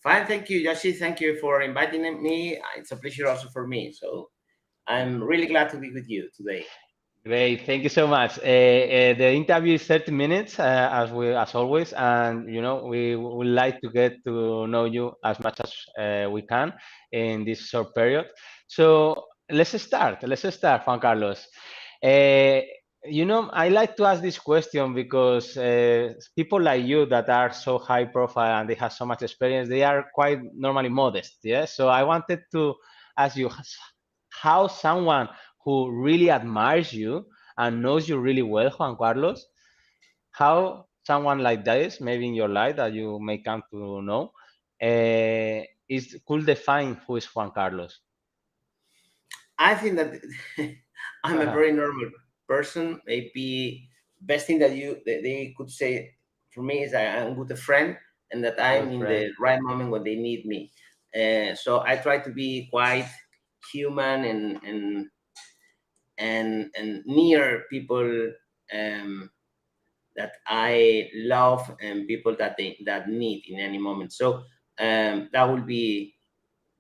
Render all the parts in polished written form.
Fine, thank you, Yoshi. Thank you for inviting me. It's a pleasure also for me. So I'm really glad to be with you today. Great, thank you so much. The interview is 30 minutes, as always, and we would like to get to know you as much as we can in this short period. So let's start. Let's start, Juan Carlos. Uh, I like to ask this question because people like you that are so high profile and they have so much experience, they are quite normally modest. Yeah. So I wanted to ask you how someone who really admires you and knows you really well, Juan Carlos, how someone like this, maybe in your life that you may come to know, is could define who is Juan Carlos. I think that I'm a very normal person. Maybe best thing that they could say for me is that I'm with a friend and that I'm Good in friend. the right moment when they need me. So I try to be quite human and near people um, that I love and people that need in any moment. So that will be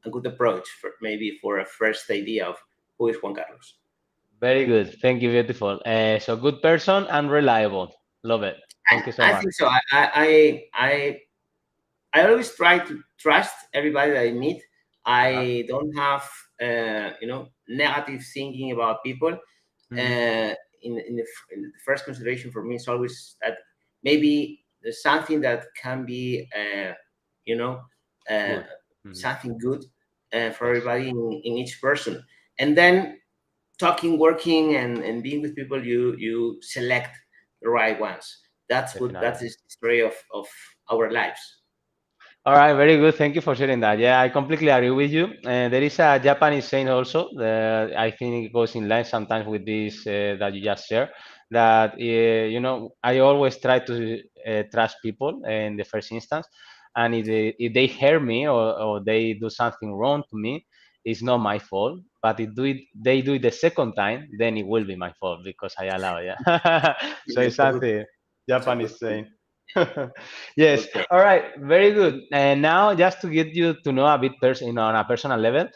a good approach for maybe for a first idea of who is Juan Carlos. Very good. Thank you. Beautiful. So good person and reliable. Love it. Thank you so I much. think so. I always try to trust everybody that I meet. Uh-huh. I don't have negative thinking about people. Mhm. In the first consideration for me is always that maybe there's something that can be you know uh, Good. Mhm. something good for Yes, everybody in each person, and then talking, working, and being with people, you select the right ones. That's definitely. the story of our lives. All right, very good. Thank you for sharing that. Yeah, I completely agree with you. There is a Japanese saying also that I think it goes in line sometimes with this that you just shared. That I always try to trust people in the first instance, and if they hear me or they do something wrong to me, it's not my fault. But if they do it the second time, then it will be my fault because I allow it. Yeah. So it's It's a good, something it's a good Japanese point. saying. Yes. Okay. All right. Very good. And now, just to get you to know a bit on a personal level,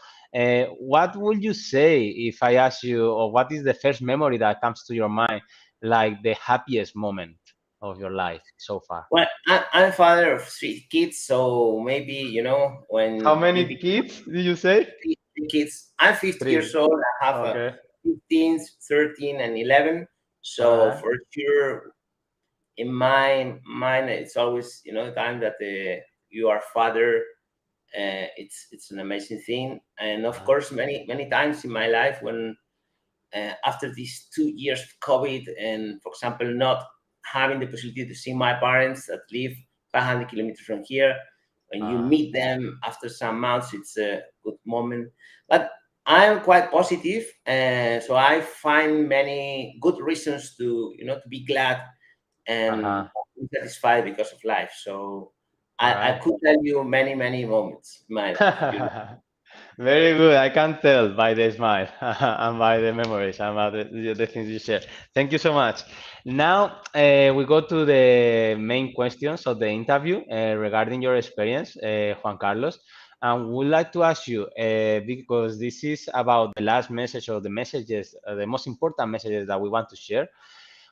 what would you say if I ask you, or what is the first memory that comes to your mind, like the happiest moment of your life so far? Well, I'm a father of three kids, so maybe How when you many become kids did you say? three kids. I'm 50 Three. years old. I have a Okay. 15, 13, and 11. All So right. for sure, in my mind, it's always the time that you are father. It's an amazing thing, and of Uh-huh. course, many times in my life when after these 2 years of COVID, and for example, not having the possibility to see my parents that live 500 kilometers from here, when you Uh-huh. meet them after some months, it's a good moment. But I'm quite positive, so I find many good reasons to be glad Uh-huh. and be satisfied because of life. So All I right. could tell you many moments in my life. Very good. I can tell by the smile and by the memories and by the things you share. Thank you so much. Now we go to the main questions of the interview regarding your experience, Juan Carlos. And we'd like to ask you, because this is about the last message or the messages, the most important messages that we want to share.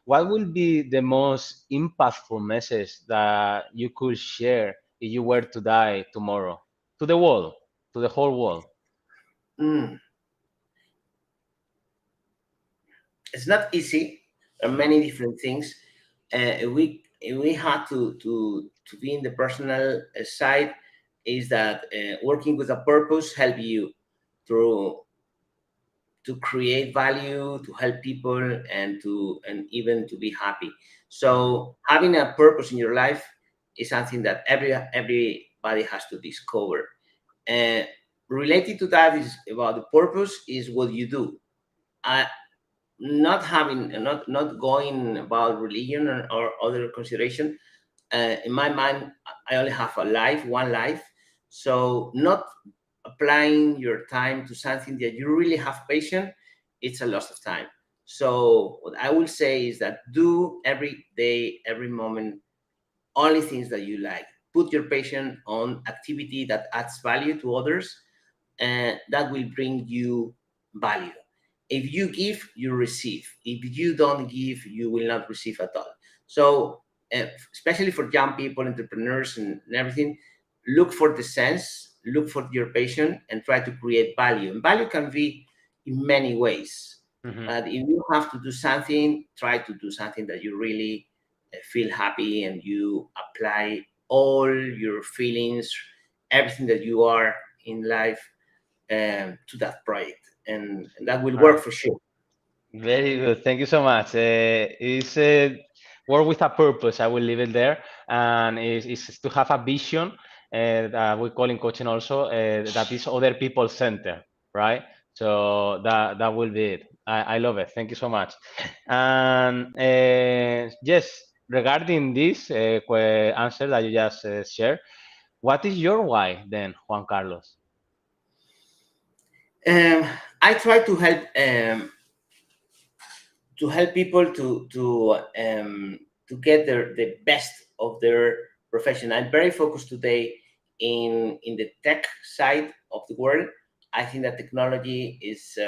What will be the most impactful message that you could share if you were to die tomorrow to the world, to the whole world? Mm, it's not easy. There are Uh-huh. many different things. If we had to be in the personal side, is that working with a purpose help you to to create value, to help people, and even to be happy. Mhm. So having a purpose in your life is something that everybody has to discover. And related to that is about the purpose is what you do. I, not going about religion or other consideration. In my mind, I only have a life, one life. So not applying your time to something that you really have passion, it's a loss of time. So what I will say is that do every day, every moment, only things that you like. put your passion on activity that adds value to others, and that will bring you value. If you give, you receive. If you don't give, you will not receive at all. So, especially for young people, entrepreneurs, and everything, look for the sense, look for your passion, and try to create value. And value can be in many ways. Hmm. But if you have to do something, try to do something that you really feel happy, and you apply all your feelings, everything that you are in life, to that project, and that will All work right. for sure. Very good. Thank you so much. It's work with a purpose. I will leave it there, and it's to have a vision that we call in coaching also that is other people center, right? So that will be it. I love it. Thank you so much. And yes, regarding this answer that you just shared, what is your why then, Juan Carlos? Um, I try to help people to get the best of their profession. I'm very focused today in the tech side of the world. I think that technology is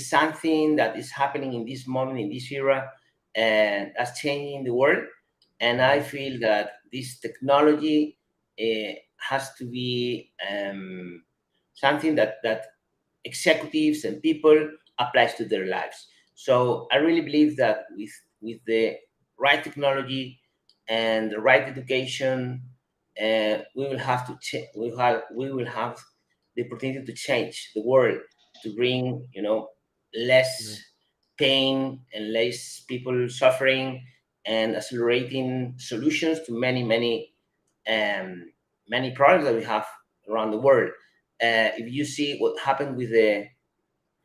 something that is happening in this moment, in this era, and that's changing the world. And I Mhm. feel that this technology has to be something that executives and people applies to their lives. So I really believe that with the right technology and the right education, we will have to we will have the opportunity to change the world, to bring less pain and less people suffering, and accelerating solutions to um, many problems that we have around the world. If you see what happened with the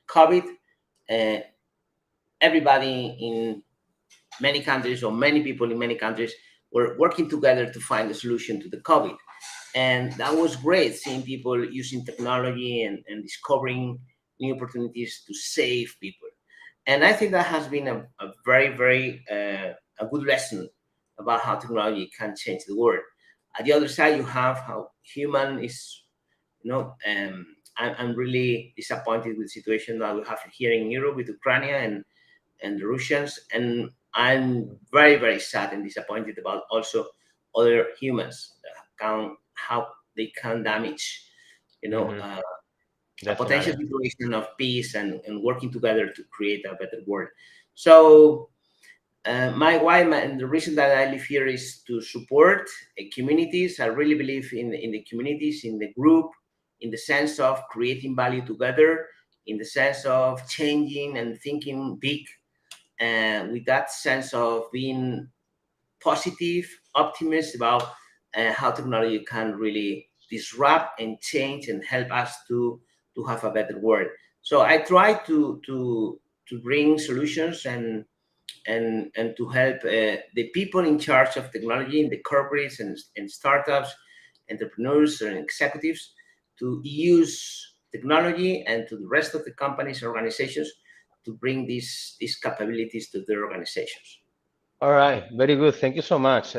COVID, uh, everybody in many countries, or many people in many countries, were working together to find a solution to the COVID. And that was great, seeing people using technology and discovering new opportunities to save people. And I think that has been a very, very a good lesson about how technology can change the world. At the other side, you have how human is, I'm really disappointed with the situation that we have here in Europe with Ukraine and the Russians, and I'm very, very sad and disappointed about also other humans that can how they can damage, you know, Mhm. uh, a potential Definitely. situation of peace and working together to create a better world. So my why and the reason that I live here is to support communities. I really believe in the communities, in the group, in the sense of creating value together, in the sense of changing and thinking big, and with that sense of being positive, optimist about how technology can really disrupt and change and help us to have a better world. So I try to bring solutions and to help the people in charge of technology in the corporates and startups, entrepreneurs and executives, to use technology, and to the rest of the companies and organizations to bring these capabilities to their organizations. All right, very good. Thank you so much.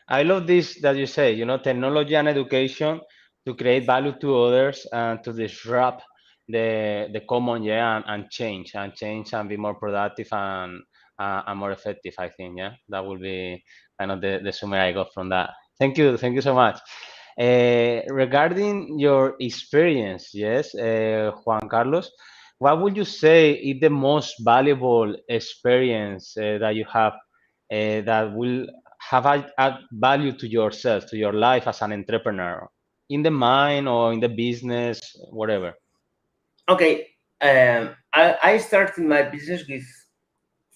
I love this that you say, technology and education to create value to others and to disrupt the common, yeah, and change and be more productive and more effective, I think, yeah. That will be kind of the summary I got from that. Thank you so much. Regarding your experience, yes, Juan Carlos, what would you say is the most valuable experience that you have that will have add value to yourself, to your life as an entrepreneur, in the mind or in the business, whatever? Okay, I started my business with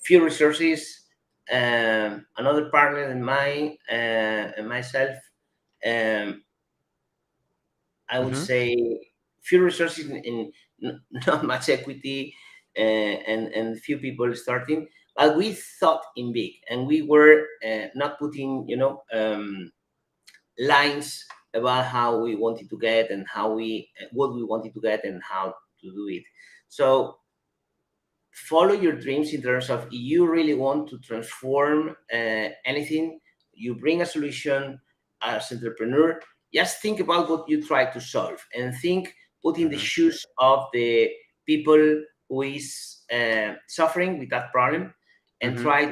few resources, another partner than mine, and myself. Um, I would Hmm. say few resources not much equity, and few people starting. But we thought in big, and we were not putting, lines about how we wanted to get, and how we what we wanted to get, and how to do it. So follow your dreams in terms of, you really want to transform anything, you bring a solution, as entrepreneur, just think about what you try to solve, and think, put in the Hmm. shoes of the people who is suffering with that problem, and Hmm. try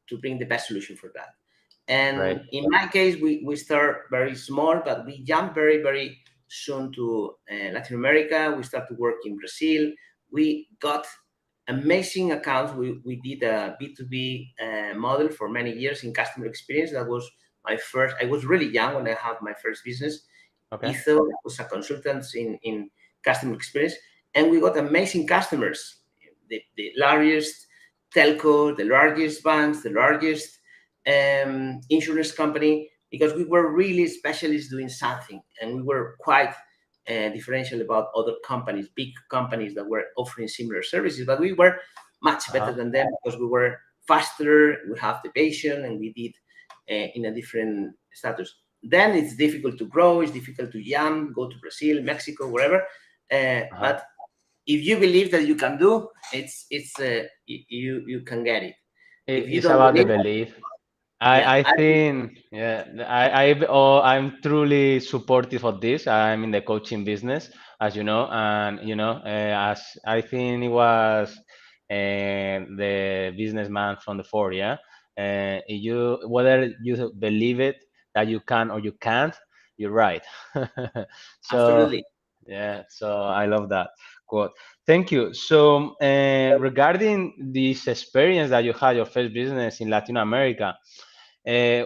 to bring the best solution for that. Right. And in my case, we start very small, but we jump very, very soon to Latin America. We start to work in Brazil. We got amazing accounts. We did a B2B model for many years in customer experience. That was my first. I was really young when I had my first business. Okay. Etho was a consultant in customer experience, and we got amazing customers. The largest telco, the largest banks, the largest insurance company, because we were really specialists doing something, and we were quite differential about other companies, big companies that were offering similar services, but we were much better Uh-huh. than them because we were faster, we have the patient, and we did in a different status. Then it's difficult to grow, it's difficult to jump, go to Brazil, Mexico, wherever. Uh-huh. But if you believe that you can do, you can get it. If you It's don't about the believe, belief. yeah, I think, yeah, I'm truly supportive of this. I'm in the coaching business, as you know, and as I think it was the businessman from the fore, yeah. Whether you believe it that you can or you can't, you're right. So absolutely. yeah, so I love that quote. Thank you. So regarding this experience that you had, your first business in Latin America,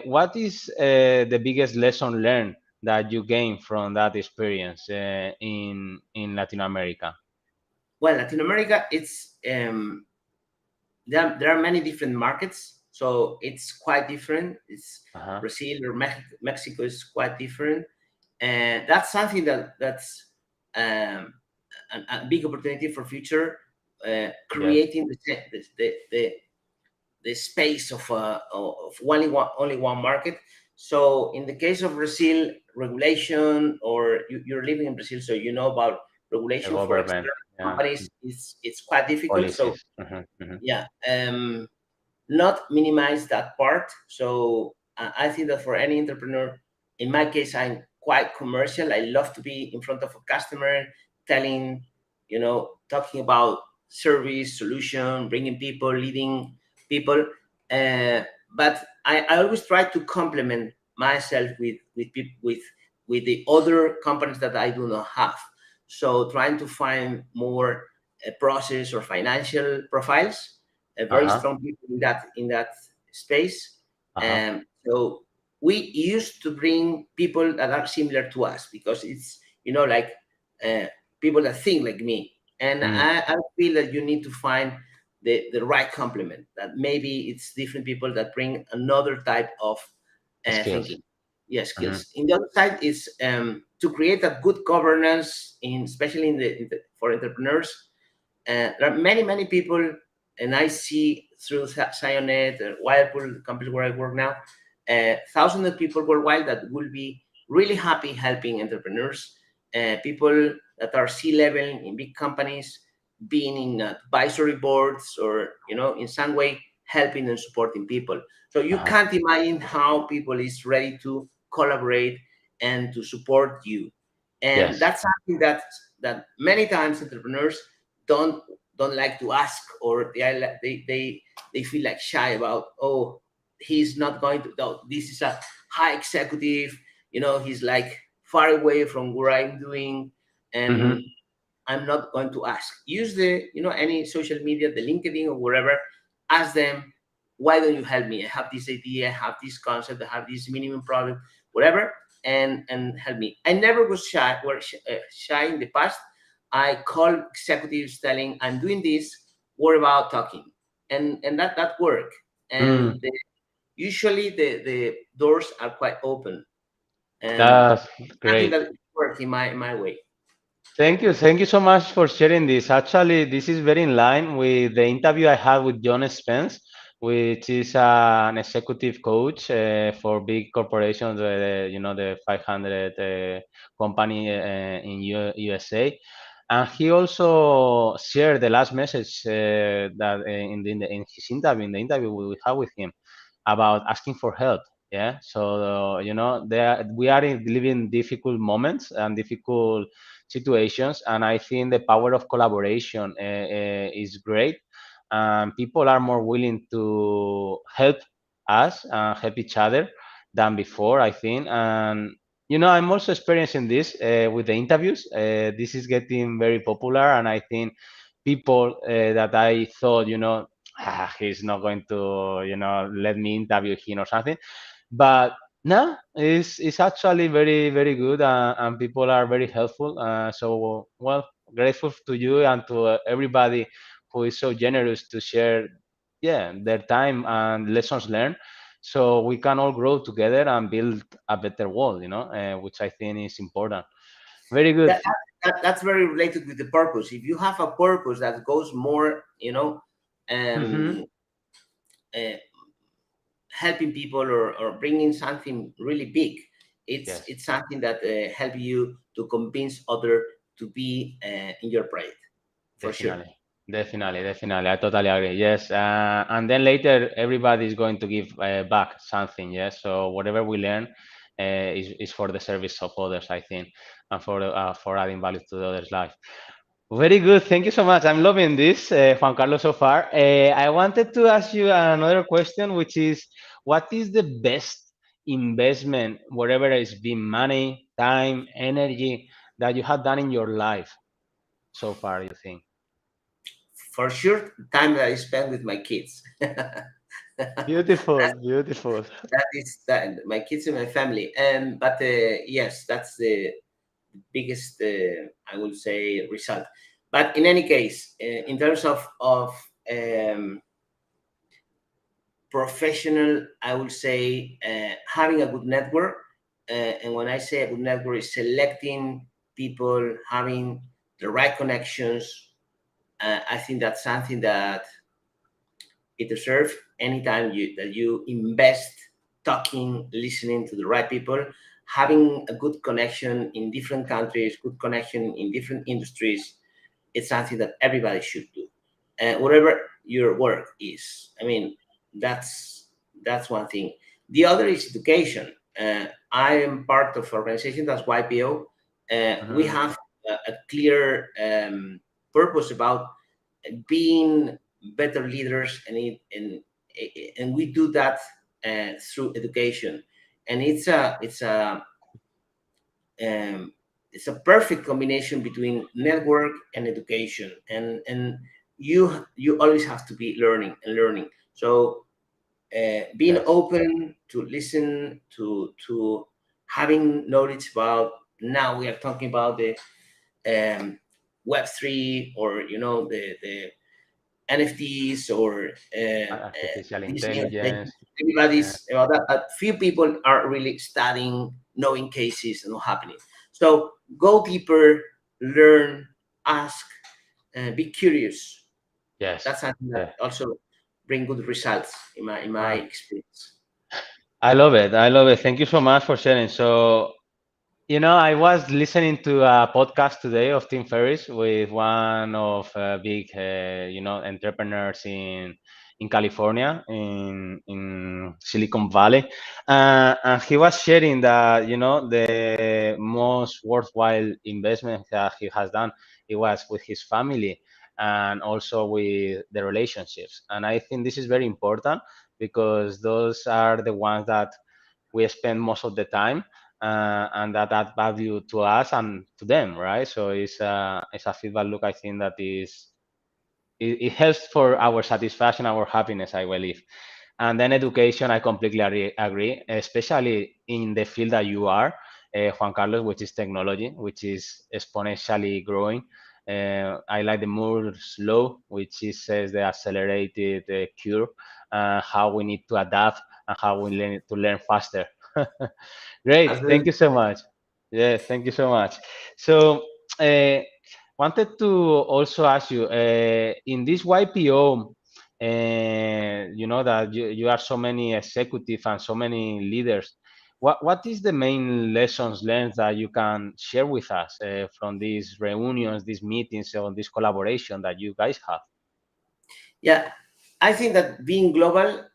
what is the biggest lesson learned that you gained from that experience in Latin America? Well, Latin America, it's there are many different markets, so it's quite different. It's Uh-huh. Brazil or Mexico is quite different, and that's something that's um, a big opportunity for future, Yes. creating the space of only one market. So in the case of Brazil, regulation, or you're living in Brazil, so you know about The regulation for government, external yeah, companies. It's quite difficult. So policies. Hmm. yeah, not minimize that part. So I think that for any entrepreneur, in my case, I'm quite commercial. I love to be in front of a customer, telling, talking about service, solution, bringing people, leading people. Uh, but I always try to complement myself with the other companies that I do not have. So trying to find more process or financial profiles, very Uh-huh. strong people in that space. Uh-huh. So we used to bring people that are similar to us, because it's like uh, people that think like me. And Mm. I feel that you need to find the right complement. That maybe it's different people that bring another type of Skills. thinking. Yeah, Hmm. skills. In the other side is to create a good governance, especially for entrepreneurs. There are many people, and I see through Sionet, Whirlpool, the company where I work now, thousands of people worldwide that will be really happy helping entrepreneurs, people that are C-level in big companies, being in advisory boards, or in some way helping and supporting people. So you Uh-huh. can't imagine how people is ready to collaborate and to support you. And Yes. that's something that many times entrepreneurs don't don't like to ask, or they feel like shy about. Oh, he's not going to. No, this is a high executive. He's like far away from what I'm doing, Hmm. and I'm not going to ask. Use the any social media, the LinkedIn or wherever. Ask them, why don't you help me? I have this idea, I have this concept, I have this minimum product, whatever, and help me. I never was shy in the past. I call executives telling, I'm doing this. What about talking? And that work. Mm. And usually the doors are quite open, and That's I think great. that it works in my way. Thank you. Thank you so much for sharing this. Actually, this is very in line with the interview I had with John Spence, which is an executive coach for big corporations, the 500 company in USA. And he also shared the last message that in his interview, in the interview we had with him, about asking for help. Yeah, so we are living difficult moments and difficult situations, and I think the power of collaboration is great, and people are more willing to help us and help each other than before, I think. And I'm also experiencing this with the interviews. This is getting very popular, and I think people that I thought, he's not going to, let me interview him or something, but no, it's actually very very good, and people are very helpful. So well, grateful to you and to everybody who is so generous to share, yeah, their time and lessons learned, so we can all grow together and build a better world. Which I think is important. Very good. That's very related with the purpose. If you have a purpose that goes more, Hmm. um, uh, helping people, or bringing something really big, Yes. it's something that help you to convince other to be in your project, for sure. Definitely, definitely, definitely. I totally agree. Yes, and then later everybody is going to give back something. Yes, so whatever we learn is for the service of others, I think, and for adding value to the others' life. Very good. Thank you so much. I'm loving this, Juan Carlos, so far. I wanted to ask you another question, which is, what is the best investment, whatever it's been money, time, energy, that you have done in your life so far? You think? For sure, time that I spend with my kids. that Beautiful, beautiful. is that, my kids and my family. But yes, that's the biggest, I would say, result. But in any case, in terms of um, professional, I would say having a good network. And when I say a good network, is selecting people, having the right connections. I think that's something that it deserves. Anytime that you invest talking, listening to the right people, having a good connection in different countries, good connection in different industries, it's something that everybody should do. And whatever your work is, I mean, that's one thing. The other is education. I am part of organization that's YPO. We Mhm. have a clear purpose about being better leaders, and we do that through education. And um, it's a perfect combination between network and education, and you always have to be learning and learning. So being Yes, open to listen to having knowledge about, now we are talking about the web3, or the NFTs, or artificial this intelligence. Yeah. everybody's about that. But few people are really studying, knowing cases and what's happening. So go deeper, learn, ask, be curious. Yes. That's something that Yeah. also bring good results in my Wow. experience. I love it. I love it. Thank you so much for sharing. So, I was listening to a podcast today of Tim Ferriss with one of big, entrepreneurs in California, in Silicon Valley, and he was sharing that the most worthwhile investment that he has done, it was with his family and also with the relationships. And I think this is very important because those are the ones that we spend most of the time, and that add value to us and to them, right? So it's a feedback loop. I think that it helps for our satisfaction, our happiness, I believe. And then education, I completely agree, especially in the field that you are, Juan Carlos, which is technology, which is exponentially growing. I like the Moore's law, which is, says the accelerated curve, how we need to adapt and how we learn to learn faster. Great, thank Absolutely. you so much. Yeah, thank you so much. So, uh, wanted to also ask you, in this YPO, you know that you are so many executive and so many leaders. What is the main lessons learned that you can share with us from these reunions, these meetings, or this collaboration that you guys have? Yeah, I think that being global,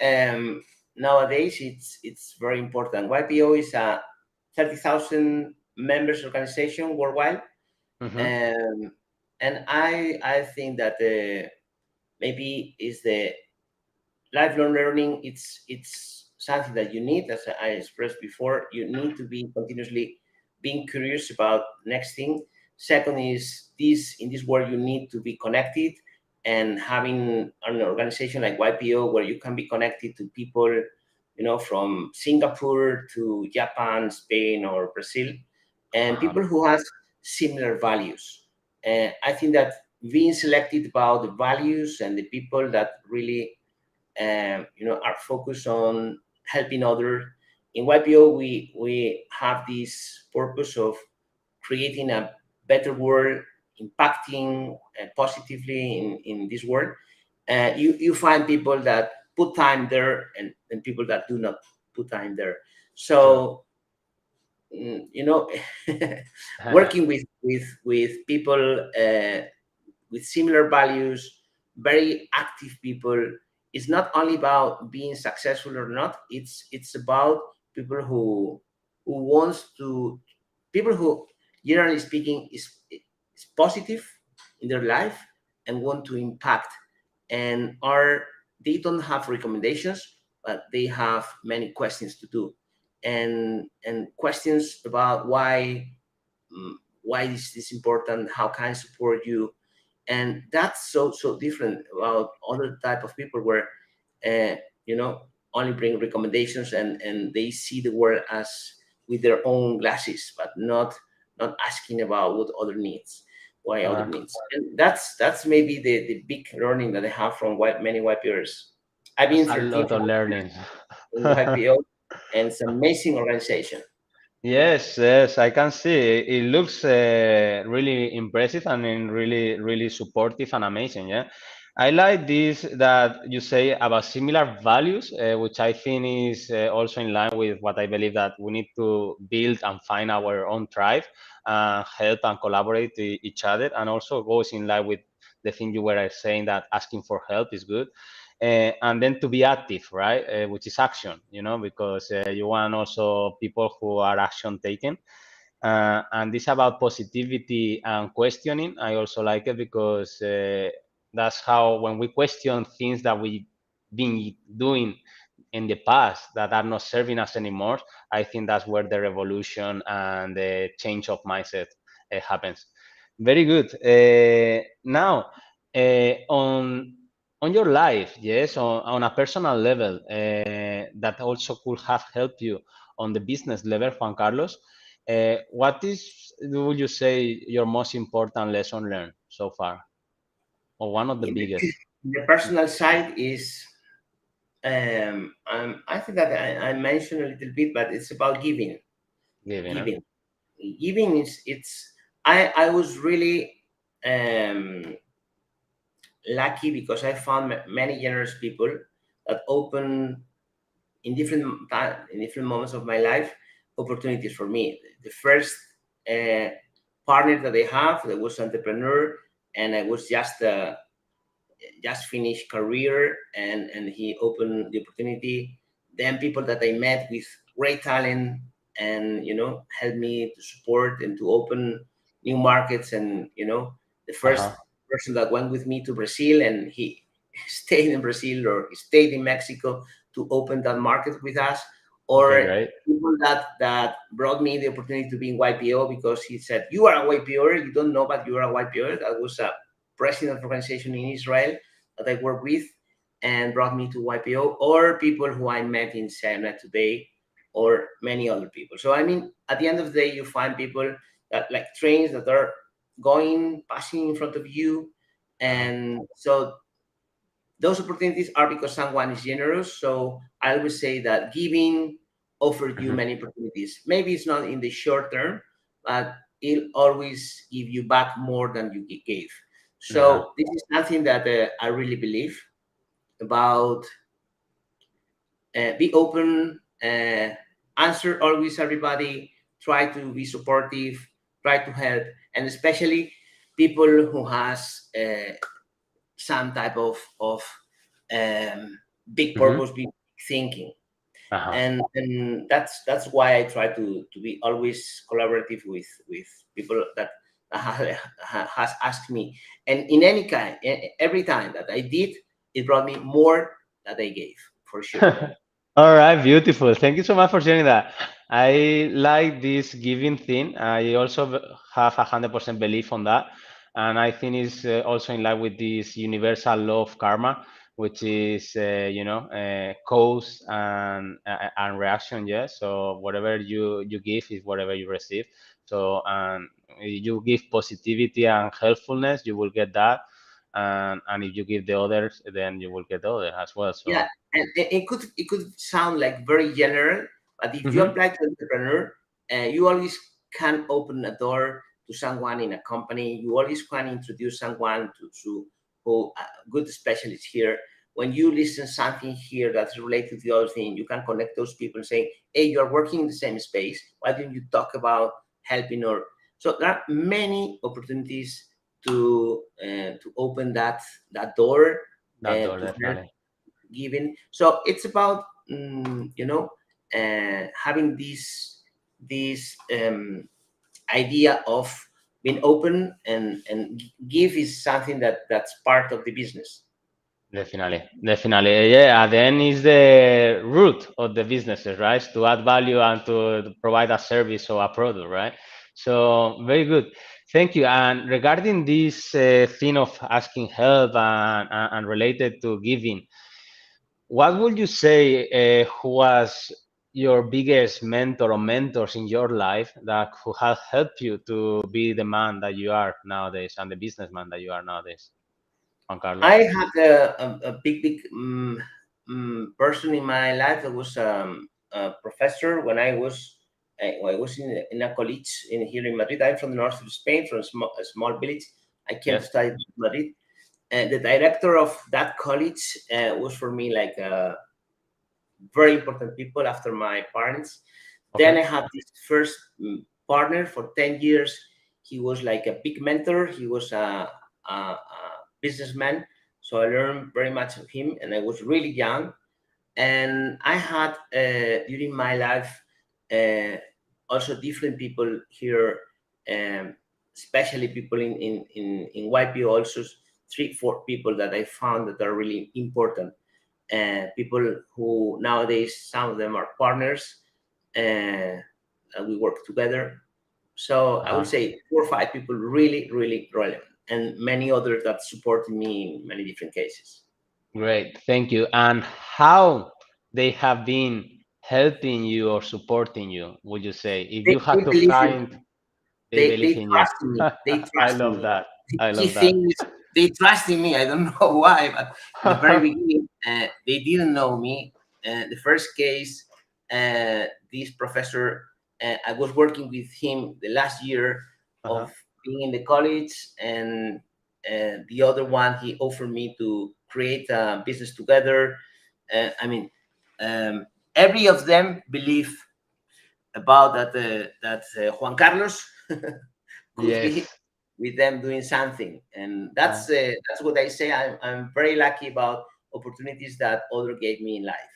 nowadays it's very important. YPO is a 30,000 members organization worldwide, Mm-hmm. um, and I think that maybe is the lifelong learning. It's something that you need, as I expressed before. You need to be continuously being curious about next thing. Second is this, in this world you need to be connected, and having an organization like YPO where you can be connected to people, from Singapore to Japan, Spain, or Brazil, and people who has similar values. I think that being selected about the values and the people that really are focused on helping others. In YPO, we have this purpose of creating a better world, impacting positively in this world. You find people that put time there, and people that do not put time there. Sure. So, you know, working with people with similar values, very active people. It's not only about being successful or not. It's about people who wants to, people who, generally speaking, is positive in their life and want to impact, and are, they don't have recommendations, but they have many questions to do, and questions about why is this important, how can I support you. And that's so different about other type of people where uh, you know only bring recommendations, and they see the world as with their own glasses, but not asking about what other needs, why other Uh, needs. And that's maybe the big learning that I have from many YPers. I've been that's a 13 lot of learning. in YPO, and it's an amazing organization. Yes, yes, I can see. It looks really impressive and really, really supportive and amazing. Yeah, I like this that you say about similar values, which I think is also in line with what I believe that we need to build and find our own tribe and help and collaborate each other, and also goes in line with the thing you were saying that asking for help is good. And then to be active, right? Which is action, because you want also people who are action taken. And this about positivity and questioning. I also like it because that's how when we question things that we've been doing in the past that are not serving us anymore, I think that's where the revolution and the change of mindset happens. Very good. Now, on your life, yes, on a personal level, that also could have helped you on the business level, Juan Carlos. What is, would you say, your most important lesson learned so far, or one of the In biggest? the personal side is, I think that I mentioned a little bit, but it's about giving. Giving, huh? Giving, giving is it's. I was really um, lucky because I found many generous people that open in in different moments of my life opportunities for me. The first uh, partner that I have, that was entrepreneur, and I was just finished career, and he opened the opportunity. Then people that I met with great talent, and helped me to support and to open new markets. And the first Uh-huh. person that went with me to Brazil, and he stayed in Brazil or he stayed in Mexico to open that market with us. Okay, Or great. people that brought me the opportunity to be in YPO, because he said, you are a YPO, you don't know, but you are a YPO. That was a president of organization in Israel that I work with, and brought me to YPO. Or people who I met in Sena today, or many other people. So I mean, at the end of the day, you find people that, like trains that are passing in front of you. Uh-huh. And so those opportunities are because someone is generous. So I always say that giving offers you Mhm. many opportunities. Maybe it's not in the short term, but it'll always give you back more than you gave. Uh-huh. So this is something that I really believe about. Be open, answer always everybody, try to be supportive, try to help, and especially people who has some type of big Mhm. purpose, big thinking. Uh-huh. And that's why I try to be always collaborative with people that has asked me, and in any kind, every time that I did, it brought me more that I gave, for sure. All right, beautiful. Thank you so much for sharing that. I like this giving thing. I also have 100% belief on that, and I think it's also in line with this universal law of karma, which is cause and reaction. Yeah. So whatever you give is whatever you receive. So and you give positivity and helpfulness, you will get that, and if you give the others, then you will get the other as well. Yeah, So. and it could sound like very general, but if you Mhm. apply to entrepreneur, you always can open a door to someone in a company. You always can introduce someone to who good specialist here. When you listen something here that's related to the other thing, you can connect those people saying, "Hey, you are working in the same space. Why don't you talk about helping?" Or so there are many opportunities to open that door That door, to help definitely. giving. So it's about having this idea of being open, and give is something that's part of the business. Definitely, definitely. Yeah, and then is the root of the businesses, right? To add value and to provide a service or a product, right? So very good. Thank you. And regarding this thing of asking help and related to giving, what would you say who was your biggest mentor or mentors in your life that who have helped you to be the man that you are nowadays and the businessman that you are nowadays, Juan Carlos? I had a big person in my life that was a professor when I was in a college here in Madrid. I'm from the north of Spain, from a small village. I came to Yes. study in Madrid. The director of that college was for me like very important people after my parents. Then Okay. I had this first partner for 10 years. He was like a big mentor. He was a businessman. So I learned very much of him, and I was really young. And I had during my life uh, also different people here, um, especially people in YPO, also 3 4 people that I found that are really important, people who nowadays some of them are partners, and we work together. So I would Uh-huh. say 4 or 5 people really, really relevant, and many others that supported me in many different cases. Great, thank you. And how they have been helping you or supporting you, would you say? If They, you they had to believe in find, they they believe in you. trust in me. They I trust in love me. that. The I key love that. thing is they trust in me. I don't know why, but in the very beginning, they didn't know me. The first case, this professor, I was working with him the last year of Uh-huh. being in the college, and the other one he offered me to create a business together. I mean, um, every of them believe about that Juan Carlos could be Yes. with them doing something, and Uh, that's what I say. I'm very lucky about opportunities that other gave me in life.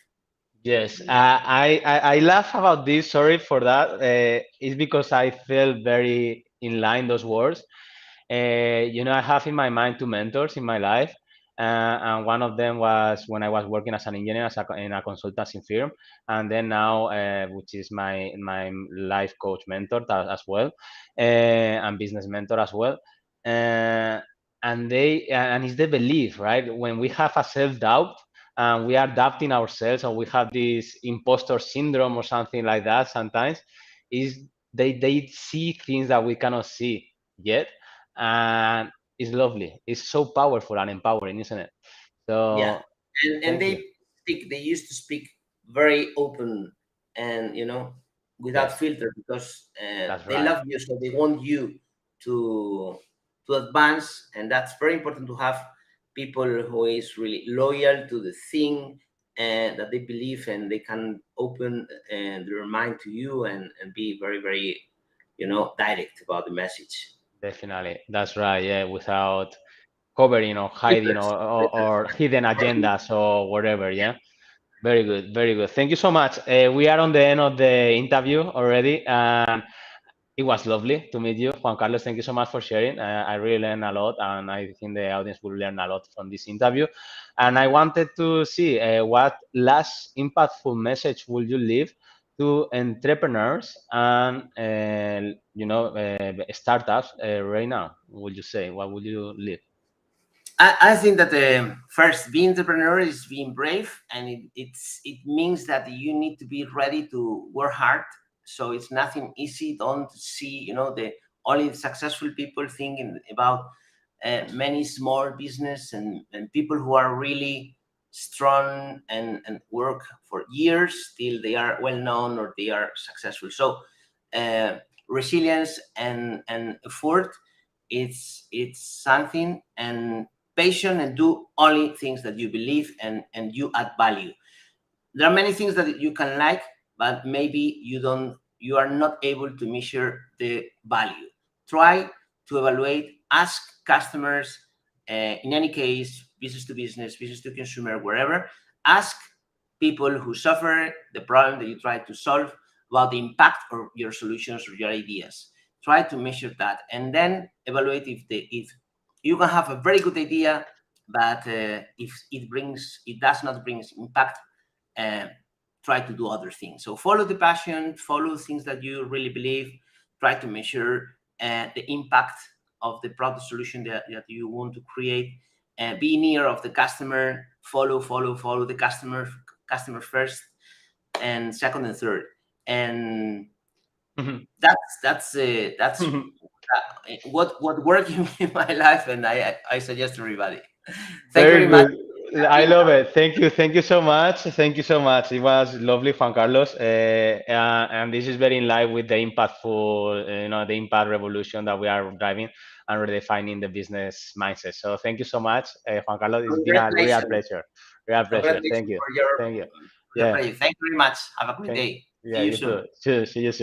yes. I laugh about this. Sorry for that. It's because I felt very in line those words. I have in my mind two mentors in my life, and one of them was when I was working as an engineer in a consultancy firm, and then now, which is my life coach mentor as well, and business mentor as well. Uh, and it's the belief, right? When we have a self doubt and we are doubting ourselves, or we have this imposter syndrome or something like that, sometimes is they see things that we cannot see yet, and it's lovely. It's so powerful and empowering, isn't it? Yeah, So and thank you. they used to speak very open, and without Yes, filter, because that's they right. love you, so they want you to advance, and that's very important to have people who is really loyal to the thing and that they believe, and they can open their mind to you, and be very, very direct about the message. Definitely, that's right. Yeah, without covering or hiding Filters, or filters. hidden agendas or whatever. Yeah. Very good, very good. Thank you so much. We are on the end of the interview already, and it was lovely to meet you, Juan Carlos. Thank you so much for sharing. I really learned a lot, and I think the audience will learn a lot from this interview. And I wanted to see what last impactful message would you leave to entrepreneurs and startups right now? Would you say what would you leave? I think that first, being entrepreneur is being brave, and it means that you need to be ready to work hard. So it's nothing easy. Don't see, the only successful people thinking about many small business and people who are really strong and work for years till they are well known or they are successful. So uh, resilience and effort, it's something, and patient, and do only things that you believe and you add value. There are many things that you can like, but maybe you are not able to measure the value. Try to evaluate, ask customers, in any case, business to business, business to consumer, wherever. Ask people who suffer the problem that you try to solve about the impact of your solutions or your ideas. Try to measure that, and then evaluate if you can have a very good idea, but if it does not bring impact, uh, try to do other things. So follow the passion, follow things that you really believe, try to measure the impact of the product solution that you want to create, be near of the customer, follow the customer first, and second and third. And that's what worked in my life, and I suggest to everybody. Thank you Very very much. good. I love it. Thank you. Thank you so much. Thank you so much. It was lovely, Juan Carlos. And this is very in line with the impactful, the impact revolution that we are driving and redefining the business mindset. So thank you so much, Juan Carlos. It's been a real Congratulations. pleasure. Real pleasure. Thank Congratulations you. for your Thank you. for your Yeah. project. Thank you very much. Have a great Thank. day. See Yeah. you You soon. too. See you soon.